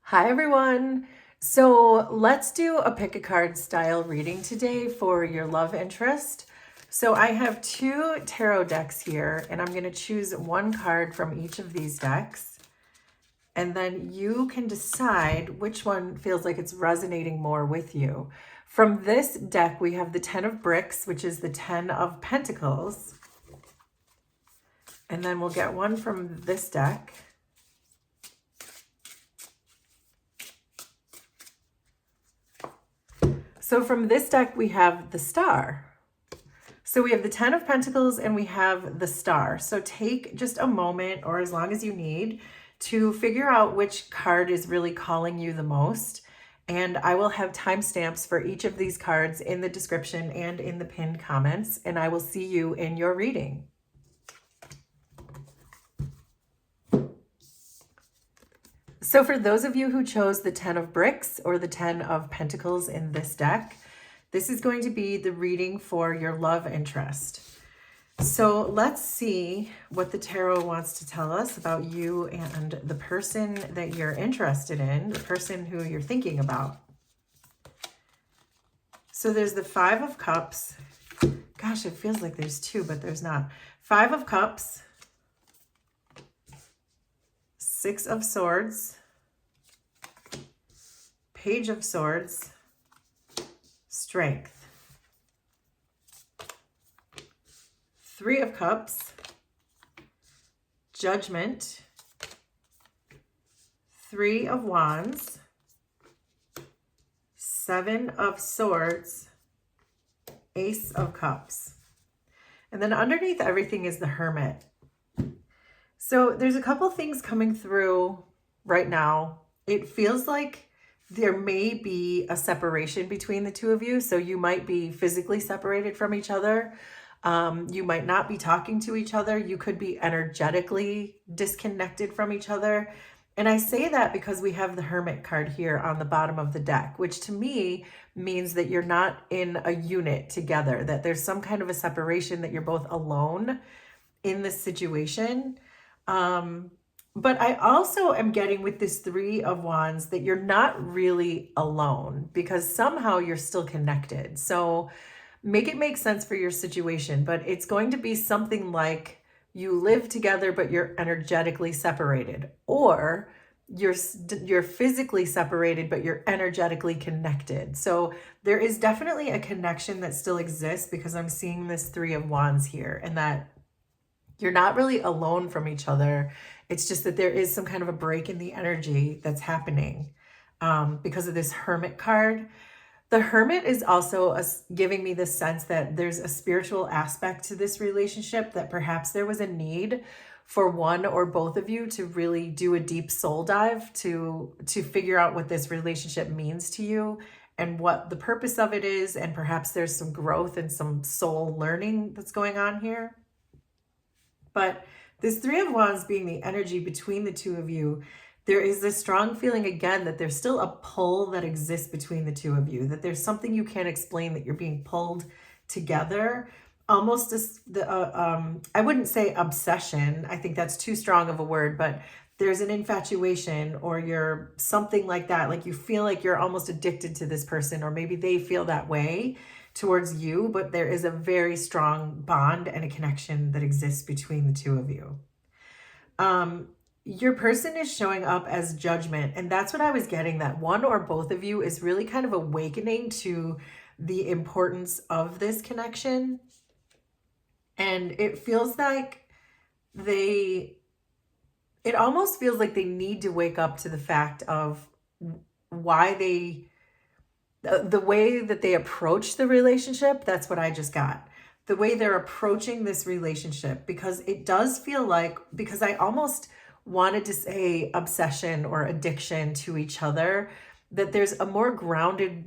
Hi, everyone. So let's do a pick a card style reading today for your love interest. So I have two tarot decks here, and I'm going to choose one card from each of these decks. And then you can decide which one feels like it's resonating more with you. From this deck, we have the 10 of Bricks, which is the 10 of Pentacles. And then we'll get one from this deck. So from this deck, we have the Star. So we have the 10 of Pentacles and we have the Star. So take just a moment or as long as you need to figure out which card is really calling you the most. And I will have timestamps for each of these cards in the description and in the pinned comments. And I will see you in your reading. So for those of you who chose the 10 of Bricks or the 10 of Pentacles in this deck, this is going to be the reading for your love interest. So let's see what the tarot wants to tell us about you and the person that you're interested in, the person who you're thinking about. So there's the 5 of Cups. Gosh, it feels like there's two, but there's not. 5 of Cups, 6 of Swords, Page of Swords, Strength, 3 of Cups, Judgment, 3 of Wands, 7 of Swords, Ace of Cups. And then underneath everything is the Hermit. So there's a couple things coming through right now. It feels like there may be a separation between the two of you. So you might be physically separated from each other. You might not be talking to each other. You could be energetically disconnected from each other. And I say that because we have the Hermit card here on the bottom of the deck, which to me means that you're not in a unit together, that there's some kind of a separation, that you're both alone in this situation. But I also am getting with this 3 of Wands that you're not really alone because somehow you're still connected. So make it make sense for your situation, but it's going to be something like you live together, but you're energetically separated, or you're physically separated, but you're energetically connected. So there is definitely a connection that still exists because I'm seeing this 3 of Wands here, and that you're not really alone from each other. It's just that there is some kind of a break in the energy that's happening because of this Hermit card. The Hermit is also giving me the sense that there's a spiritual aspect to this relationship, that perhaps there was a need for one or both of you to really do a deep soul dive to figure out what this relationship means to you and what the purpose of it is. And perhaps there's some growth and some soul learning that's going on here. But this 3 of Wands being the energy between the two of you, there is this strong feeling again that there's still a pull that exists between the two of you, that there's something you can't explain, that you're being pulled together. Almost I wouldn't say obsession. I think that's too strong of a word, but there's an infatuation or you're something like that. Like you feel like you're almost addicted to this person, or maybe they feel that way towards you, but there is a very strong bond and a connection that exists between the two of you. Your person is showing up as Judgment, and that's what I was getting, that one or both of you is really kind of awakening to the importance of this connection. And it feels like it almost feels like they need to wake up to the fact of why the way that they approach the relationship. That's what I just got. The way they're approaching this relationship, because it does feel like, because I almost wanted to say obsession or addiction to each other, that there's a more grounded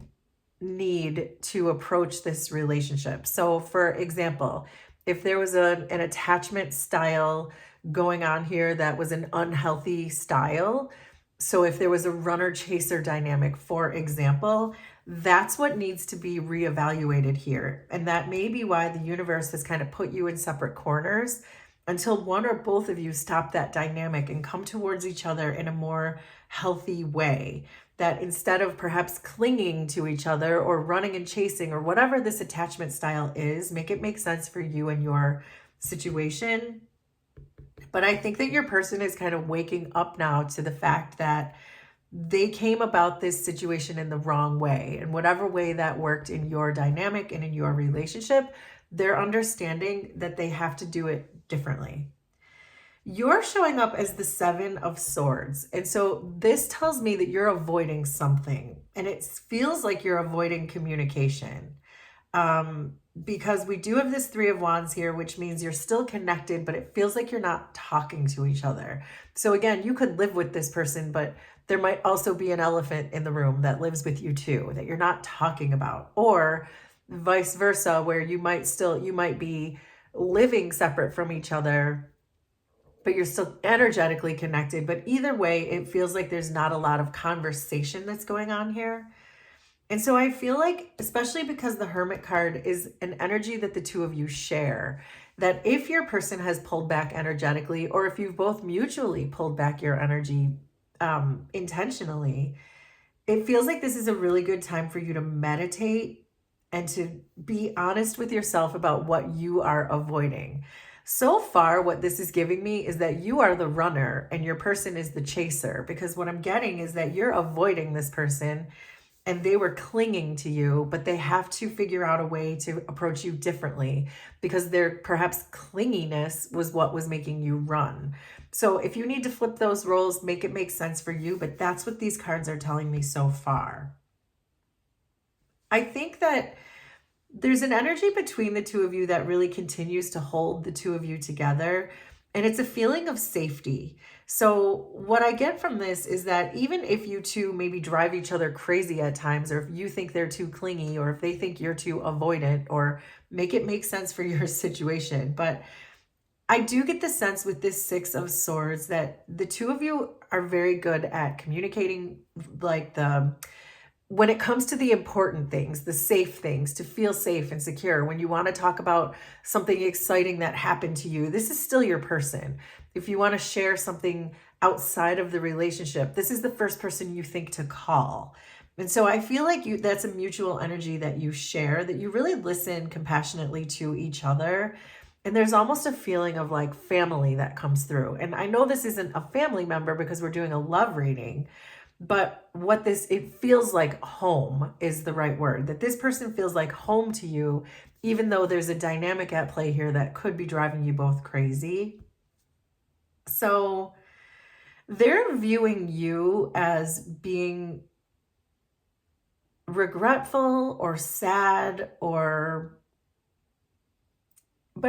need to approach this relationship. So for example, if there was an attachment style going on here that was an unhealthy style, so if there was a runner chaser dynamic, for example, that's what needs to be reevaluated here. And that may be why the universe has kind of put you in separate corners until one or both of you stop that dynamic and come towards each other in a more healthy way. That instead of perhaps clinging to each other or running and chasing or whatever this attachment style is, make it make sense for you and your situation. But I think that your person is kind of waking up now to the fact that they came about this situation in the wrong way. And whatever way that worked in your dynamic and in your relationship, they're understanding that they have to do it differently. You're showing up as the Seven of Swords. And so this tells me that you're avoiding something. And it feels like you're avoiding communication. Because we do have this Three of Wands here, which means you're still connected, but it feels like you're not talking to each other. So again, you could live with this person, but there might also be an elephant in the room that lives with you too, that you're not talking about, or vice versa, where you might be living separate from each other, but you're still energetically connected. But either way, it feels like there's not a lot of conversation that's going on here. And so I feel like, especially because the Hermit card is an energy that the two of you share, that if your person has pulled back energetically, or if you've both mutually pulled back your energy intentionally, it feels like this is a really good time for you to meditate and to be honest with yourself about what you are avoiding. So far, what this is giving me is that you are the runner and your person is the chaser, because what I'm getting is that you're avoiding this person and they were clinging to you, but they have to figure out a way to approach you differently because their perhaps clinginess was what was making you run. So if you need to flip those roles, make it make sense for you, but that's what these cards are telling me so far. I think that there's an energy between the two of you that really continues to hold the two of you together, and it's a feeling of safety. So what I get from this is that even if you two maybe drive each other crazy at times, or if you think they're too clingy, or if they think you're too avoidant, or make it make sense for your situation. But I do get the sense with this Six of Swords that the two of you are very good at communicating, like when it comes to the important things, the safe things, to feel safe and secure. When you want to talk about something exciting that happened to you, this is still your person. If you want to share something outside of the relationship, this is the first person you think to call. And so I feel like that's a mutual energy that you share, that you really listen compassionately to each other. And there's almost a feeling of like family that comes through. And I know this isn't a family member because we're doing a love reading, but it feels like home is the right word, that this person feels like home to you, even though there's a dynamic at play here that could be driving you both crazy. So they're viewing you as being regretful or sad, but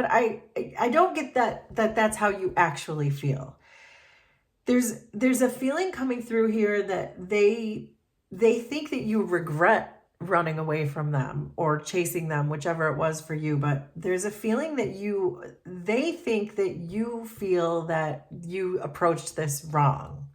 I don't get that's how you actually feel. There's a feeling coming through here that they think that you regret running away from them or chasing them, whichever it was for you. But there's a feeling that they think that you feel that you approached this wrong.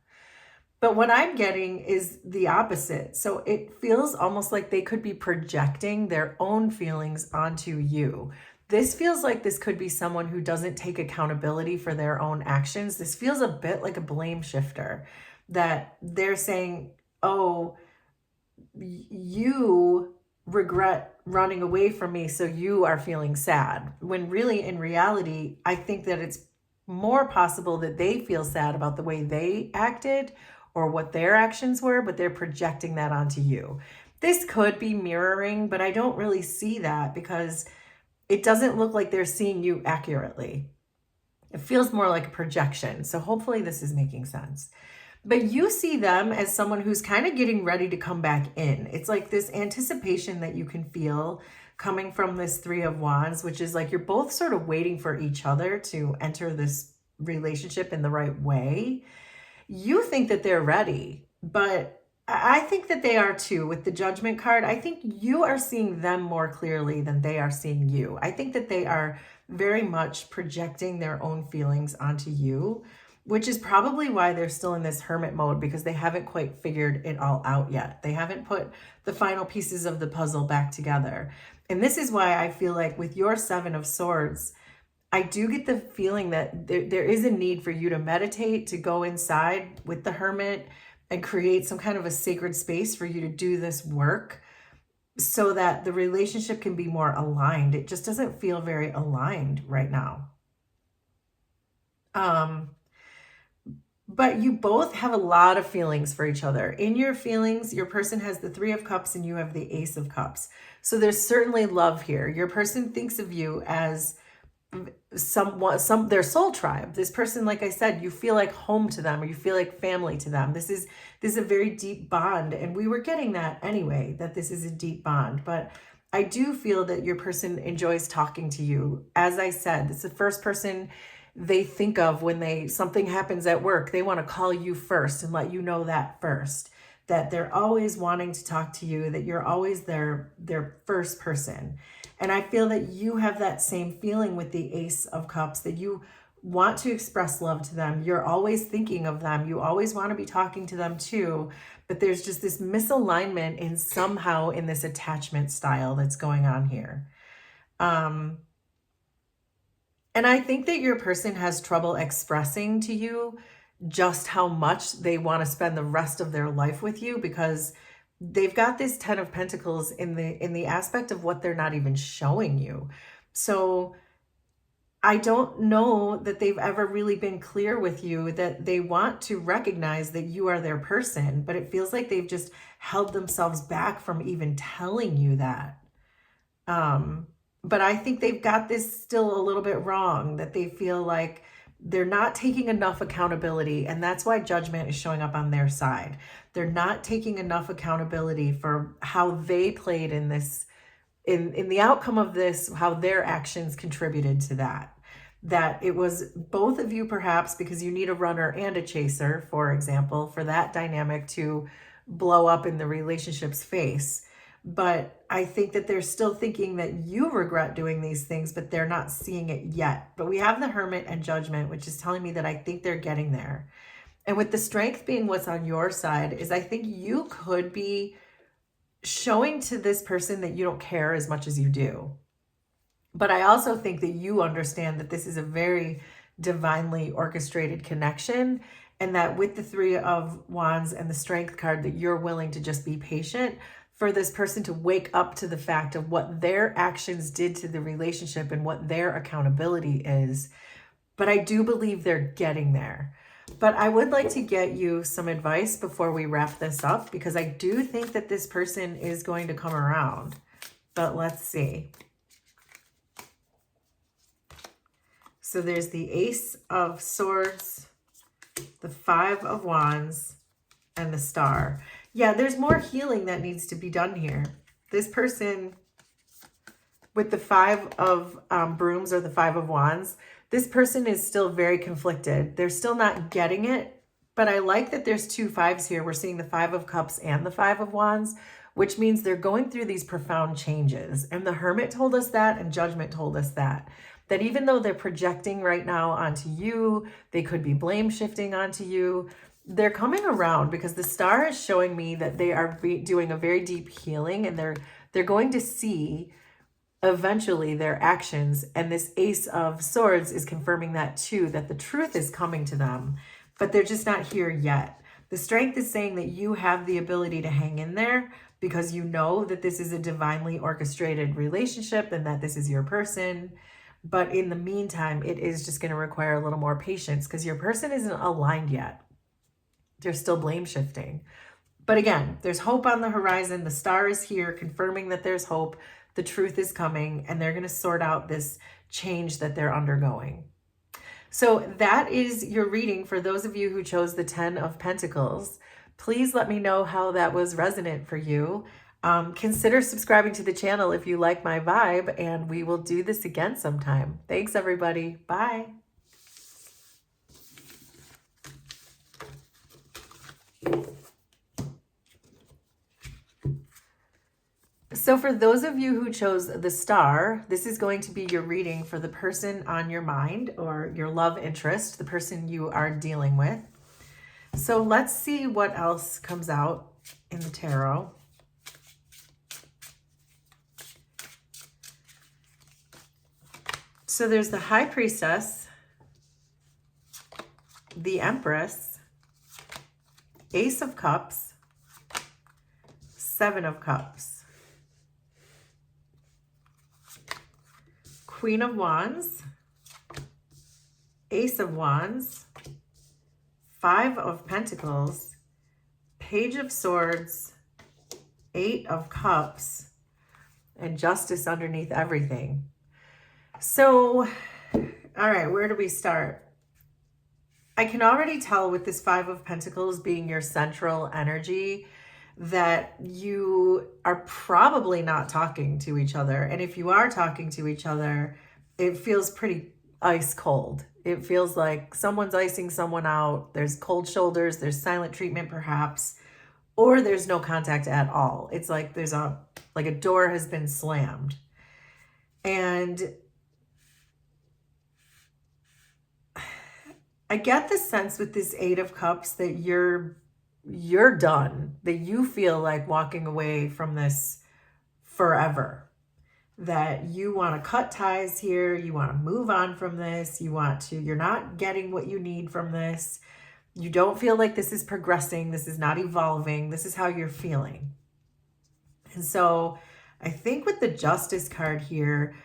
But what I'm getting is the opposite. So it feels almost like they could be projecting their own feelings onto you. This feels like this could be someone who doesn't take accountability for their own actions. This feels a bit like a blame shifter, that they're saying, oh, you regret running away from me, so you are feeling sad. When really, in reality, I think that it's more possible that they feel sad about the way they acted or what their actions were, but they're projecting that onto you. This could be mirroring, but I don't really see that because it doesn't look like they're seeing you accurately. It feels more like a projection. So hopefully this is making sense. But you see them as someone who's kind of getting ready to come back in. It's like this anticipation that you can feel coming from this Three of Wands, which is like you're both sort of waiting for each other to enter this relationship in the right way. You think that they're ready, but I think that they are too. With the Judgment card, I think you are seeing them more clearly than they are seeing you. I think that they are very much projecting their own feelings onto you, which is probably why they're still in this hermit mode, because they haven't quite figured it all out yet. They haven't put the final pieces of the puzzle back together. And this is why I feel like with your Seven of Swords, I do get the feeling that there is a need for you to meditate, to go inside with the Hermit and create some kind of a sacred space for you to do this work so that the relationship can be more aligned. It just doesn't feel very aligned right now. But you both have a lot of feelings for each other. In your feelings, your person has the Three of Cups and you have the Ace of Cups. So there's certainly love here. Your person thinks of you as their soul tribe. This person, like I said, you feel like home to them, or you feel like family to them. This is a very deep bond, and we were getting that anyway, that this is a deep bond. But I do feel that your person enjoys talking to you. As I said, it's the first person they think of when something happens at work. They want to call you first and let you know that first, that they're always wanting to talk to you, that you're always their first person. And I feel that you have that same feeling with the Ace of Cups, that you want to express love to them. You're always thinking of them. You always want to be talking to them too. But there's just this misalignment in this attachment style that's going on here. And I think that your person has trouble expressing to you just how much they want to spend the rest of their life with you, because they've got this Ten of Pentacles in the aspect of what they're not even showing you. So I don't know that they've ever really been clear with you that they want to recognize that you are their person, but it feels like they've just held themselves back from even telling you that. But I think they've got this still a little bit wrong, that they feel like they're not taking enough accountability, and that's why judgment is showing up on their side. They're not taking enough accountability for how they played in this, in the outcome of this, how their actions contributed to that. That it was both of you, perhaps, because you need a runner and a chaser, for example, for that dynamic to blow up in the relationship's face. But I think that they're still thinking that you regret doing these things, but they're not seeing it yet. But we have the Hermit and Judgment, which is telling me that I think they're getting there. And with the Strength being what's on your side, is I think you could be showing to this person that you don't care as much as you do. But I also think that you understand that this is a very divinely orchestrated connection, and that with the Three of Wands and the Strength card, that you're willing to just be patient for this person to wake up to the fact of what their actions did to the relationship and what their accountability is. But I do believe they're getting there. But I would like to get you some advice before we wrap this up, because I do think that this person is going to come around. But let's see. So there's the Ace of Swords, the Five of Wands, and the Star. Yeah, there's more healing that needs to be done here. This person with the Five of Brooms or the Five of Wands, this person is still very conflicted. They're still not getting it, but I like that there's two fives here. We're seeing the Five of Cups and the Five of Wands, which means they're going through these profound changes. And the Hermit told us that, and Judgment told us that even though they're projecting right now onto you, they could be blame shifting onto you, they're coming around, because the Star is showing me that they are doing a very deep healing, and they're going to see eventually their actions. And this Ace of Swords is confirming that too, that the truth is coming to them, but they're just not here yet. The Strength is saying that you have the ability to hang in there, because you know that this is a divinely orchestrated relationship and that this is your person. But in the meantime, it is just going to require a little more patience, because your person isn't aligned yet. They're still blame shifting. But again, there's hope on the horizon. The Star is here confirming that there's hope. The truth is coming, and they're going to sort out this change that they're undergoing. So that is your reading for those of you who chose the 10 of Pentacles. Please let me know how that was resonant for you. Consider subscribing to the channel if you like my vibe, and we will do this again sometime. Thanks, everybody. Bye. So for those of you who chose the Star, this is going to be your reading for the person on your mind, or your love interest, the person you are dealing with. So let's see what else comes out in the tarot. So there's the High Priestess, the Empress, Ace of Cups, Seven of Cups, Queen of Wands, Ace of Wands, Five of Pentacles, Page of Swords, Eight of Cups, and Justice underneath everything. So, all right, where do we start? I can already tell with this Five of Pentacles being your central energy that you are probably not talking to each other. And if you are talking to each other, it feels pretty ice cold. It feels like someone's icing someone out. There's cold shoulders, there's silent treatment perhaps, or there's no contact at all. It's like there's a door has been slammed. And I get the sense with this Eight of Cups that you're done, that you feel like walking away from this forever, that you want to cut ties here, you want to move on from this, you're not getting what you need from this, you don't feel like this is progressing, this is not evolving, this is how you're feeling. And so I think with the Justice card here,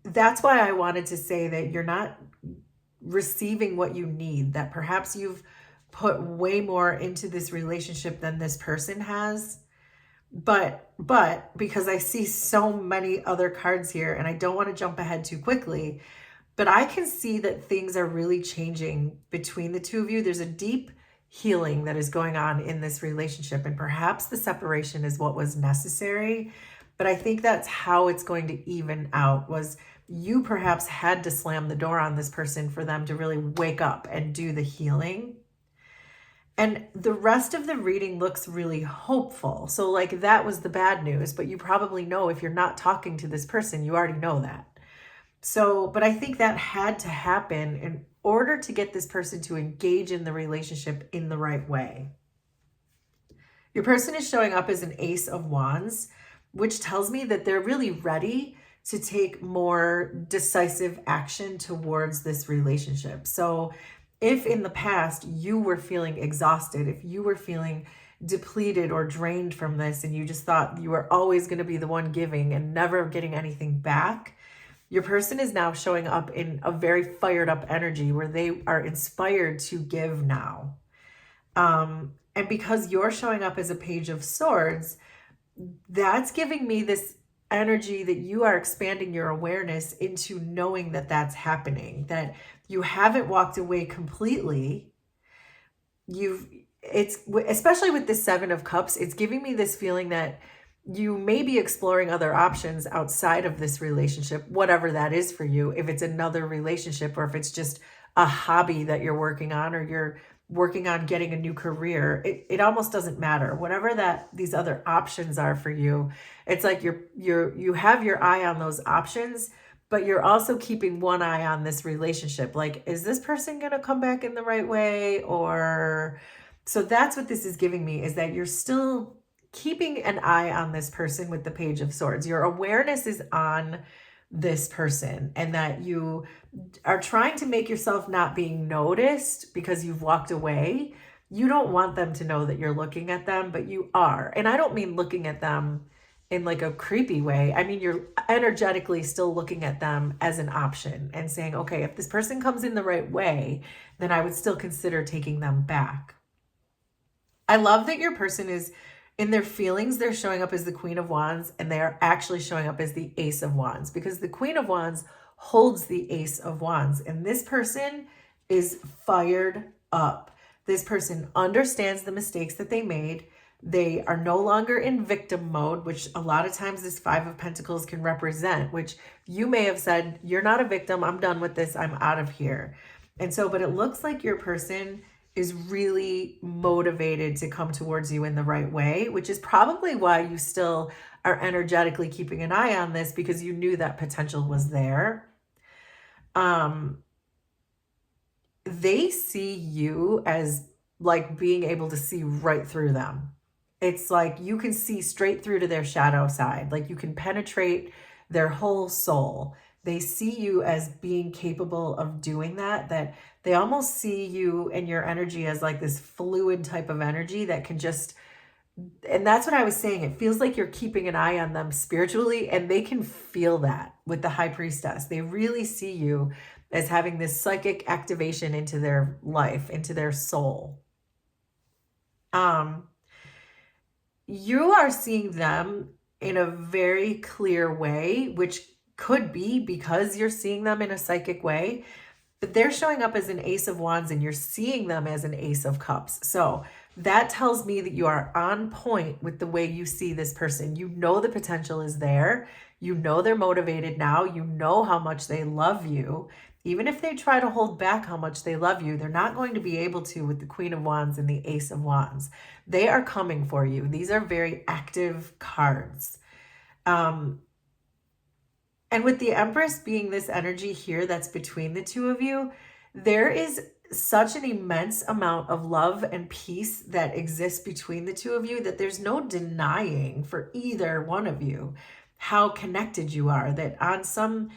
that's why I wanted to say that you're not receiving what you need, that perhaps you've put way more into this relationship than this person has. But because I see so many other cards here and I don't want to jump ahead too quickly, but I can see that things are really changing between the two of you. There's a deep healing that is going on in this relationship, and perhaps the separation is what was necessary. But I think that's how it's going to even out, was you perhaps had to slam the door on this person for them to really wake up and do the healing. And the rest of the reading looks really hopeful. So like that was the bad news, but you probably know if you're not talking to this person, you already know that. So, but I think that had to happen in order to get this person to engage in the relationship in the right way. Your person is showing up as an Ace of Wands, which tells me that they're really ready to take more decisive action towards this relationship. So if in the past you were feeling exhausted, if you were feeling depleted or drained from this, and you just thought you were always going to be the one giving and never getting anything back, your person is now showing up in a very fired up energy where they are inspired to give now. And because you're showing up as a Page of Swords, that's giving me this energy that you are expanding your awareness into knowing that that's happening, that you haven't walked away completely. It's especially with the Seven of Cups, it's giving me this feeling that you may be exploring other options outside of this relationship, whatever that is for you. If it's another relationship, or if it's just a hobby that you're working on, or you're working on getting a new career, it almost doesn't matter. Whatever that these other options are for you, it's like you have your eye on those options, but you're also keeping one eye on this relationship. Like, is this person going to come back in the right way? Or so that's what this is giving me, is that you're still keeping an eye on this person with the Page of Swords. Your awareness is on this person, and that you are trying to make yourself not being noticed because you've walked away. You don't want them to know that you're looking at them, but you are. And I don't mean looking at them in like a creepy way. I mean, you're energetically still looking at them as an option and saying, okay, if this person comes in the right way, then I would still consider taking them back. I love that your person is in their feelings, they're showing up as the Queen of Wands, and they are actually showing up as the Ace of Wands, because the Queen of Wands holds the Ace of Wands, and this person is fired up. This person understands the mistakes that they made. They are no longer in victim mode, which a lot of times this Five of Pentacles can represent, which you may have said, you're not a victim, I'm done with this, I'm out of here. And so, but it looks like your person is really motivated to come towards you in the right way, which is probably why you still are energetically keeping an eye on this, because you knew that potential was there. They see you as like being able to see right through them. It's like you can see straight through to their shadow side. Like you can penetrate their whole soul. They see you as being capable of doing that, that they almost see you and your energy as like this fluid type of energy that can just, and that's what I was saying. It feels like you're keeping an eye on them spiritually, and they can feel that with the High Priestess. They really see you as having this psychic activation into their life, into their soul. You are seeing them in a very clear way, which could be because you're seeing them in a psychic way, but they're showing up as an Ace of Wands and you're seeing them as an Ace of Cups. So that tells me that you are on point with the way you see this person. You know the potential is there. You know they're motivated now. You know how much they love you. Even if they try to hold back how much they love you, they're not going to be able to with the Queen of Wands and the Ace of Wands. They are coming for you. These are very active cards. And with the Empress being this energy here that's between the two of you, there is such an immense amount of love and peace that exists between the two of you that there's no denying for either one of you how connected you are, that on some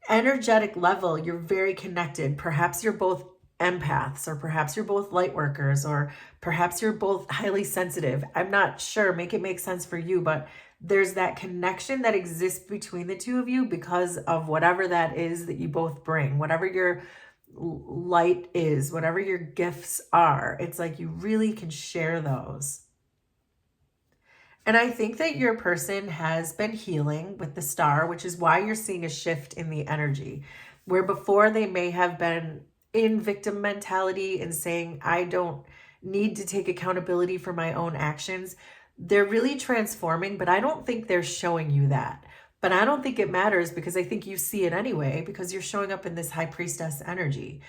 energetic level, you're very connected. Perhaps you're both empaths, or perhaps you're both light workers, or perhaps you're both highly sensitive. I'm not sure. Make it make sense for you, but there's that connection that exists between the two of you because of whatever that is that you both bring, whatever your light is, whatever your gifts are. It's like you really can share those. And I think that your person has been healing with the Star, which is why you're seeing a shift in the energy, where before they may have been in victim mentality and saying, I don't need to take accountability for my own actions. They're really transforming, but I don't think they're showing you that. But I don't think it matters because I think you see it anyway, because you're showing up in this High Priestess energy.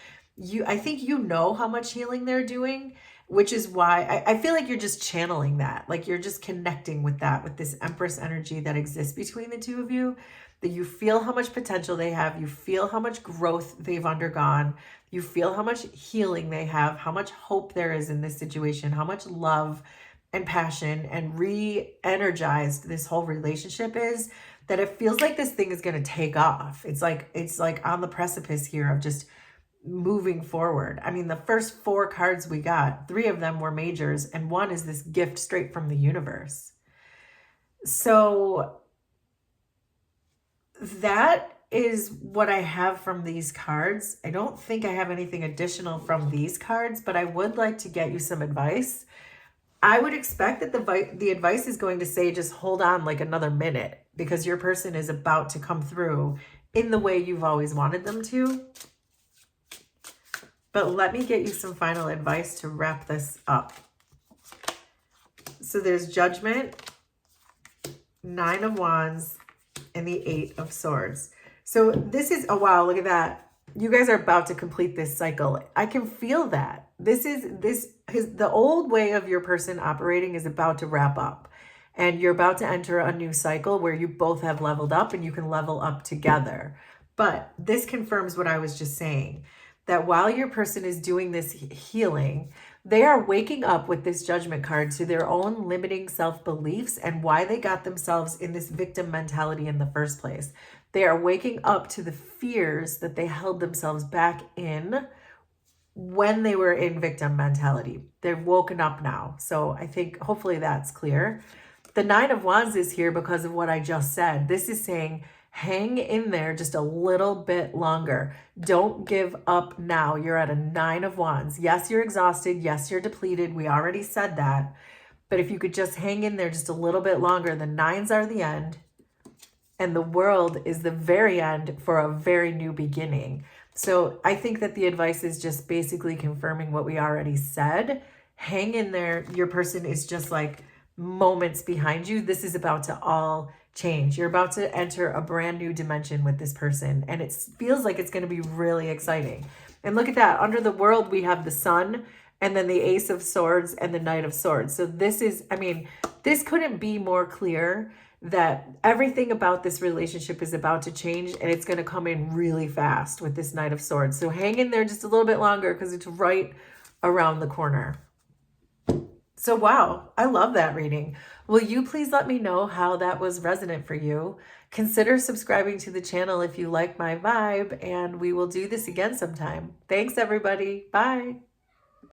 I think you know how much healing they're doing, which is why I feel like you're just channeling that. Like you're just connecting with that, with this Empress energy that exists between the two of you, that you feel how much potential they have. You feel how much growth they've undergone. You feel how much healing they have, how much hope there is in this situation, how much love and passion and re-energized this whole relationship is, that it feels like this thing is going to take off. It's like on the precipice here of just moving forward. I mean, the first 4 cards we got, 3 of them were majors and 1 is this gift straight from the universe. So that is what I have from these cards. I don't think I have anything additional from these cards, but I would like to get you some advice. I would expect that the advice is going to say just hold on like another minute, because your person is about to come through in the way you've always wanted them to. But let me get you some final advice to wrap this up. So there's Judgment, 9 of Wands, and the 8 of Swords. So this is, oh wow, look at that. You guys are about to complete this cycle. I can feel that. The old way of your person operating is about to wrap up. And you're about to enter a new cycle where you both have leveled up and you can level up together. But this confirms what I was just saying, that while your person is doing this healing, they are waking up with this Judgment card to their own limiting self-beliefs and why they got themselves in this victim mentality in the first place. They are waking up to the fears that they held themselves back in when they were in victim mentality. They're woken up now. So I think hopefully that's clear. The 9 of Wands is here because of what I just said. This is saying, hang in there just a little bit longer. Don't give up now. You're at a 9 of Wands. Yes, you're exhausted. Yes, you're depleted. We already said that. But if you could just hang in there just a little bit longer, the 9s are the end. And the world is the very end for a very new beginning. So I think that the advice is just basically confirming what we already said. Hang in there. Your person is just like moments behind you. This is about to all change. You're about to enter a brand new dimension with this person. And it feels like it's going to be really exciting. And look at that. Under the world, we have the Sun and then the Ace of Swords and the Knight of Swords. So this is, I mean, this couldn't be more clear that everything about this relationship is about to change, and it's going to come in really fast with this Knight of Swords. So hang in there just a little bit longer because it's right around the corner. So wow, I love that reading. Will you please let me know how that was resonant for you? Consider subscribing to the channel if you like my vibe, and we will do this again sometime. Thanks, everybody. Bye.